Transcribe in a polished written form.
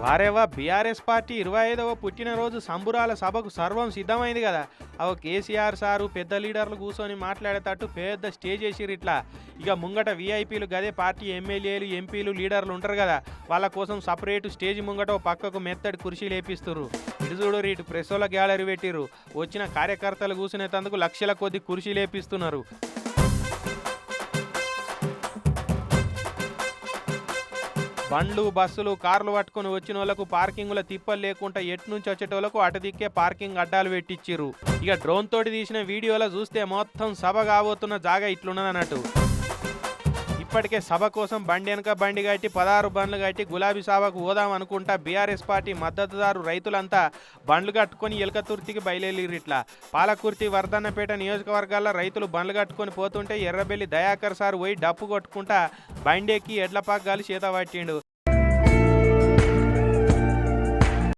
వారేవా BRS party 25వ పుట్టినరోజు సంబురాల సభకు సర్వం సిద్ధమైంది కదా. కేసీఆర్ సారు పెద్ద లీడర్లు కూర్చొని మాట్లాడేటట్టు పెద్ద స్టేజ్ వేసిర్రు. ఇట్లా ఇక ముంగట వీఐపీలు గదే పార్టీ ఎమ్మెల్యేలు ఎంపీలు లీడర్లు ఉంటారు కదా, వాళ్ళ కోసం సపరేటు స్టేజ్ ముంగట పక్కకు మెత్తడి కుర్చీలు వేపిస్తుర్రు. ఇటు చూడు ఇటు ప్రెస్సోల గ్యాలరీ పెట్టిర్రు. వచ్చిన కార్యకర్తలు కూర్చునేందుకు లక్షల కొద్ది కుర్చీలు వేపిస్తున్నారు. బండ్లు బస్సులు కార్లు పట్టుకుని వచ్చిన వాళ్ళకు పార్కింగ్ల తిప్పలు లేకుండా ఎటు నుంచి వచ్చేటోళ్లకు అటు దిక్కే పార్కింగ్ అడ్డాలు పెట్టించిర్రు. ఇక డ్రోన్ తోటి తీసిన వీడియోలో చూస్తే మొత్తం సభ కాబోతున్న జాగా ఇట్లున్నదన్నట్టు. ఇప్పటికే సభ కోసం బండి వెనక బండి కట్టి 16 బండ్లు కట్టి గులాబీ సభకు పోదాం అనుకుంటా బీఆర్ఎస్ పార్టీ మద్దతుదారు రైతులంతా బండ్లు కట్టుకొని ఎలకతుర్తికి బయలుదేరిర్రు. ఇట్లా పాలకుర్తి వర్ధన్నపేట నియోజకవర్గాల్లో రైతులు బండ్లు కట్టుకొని పోతుంటే ఎర్రబెల్లి దయాకర్ సార్ పోయి డప్పు కొట్టుకుంటా బండెక్కి ఎడ్ల పగ్గాలు చేత పట్టిండు.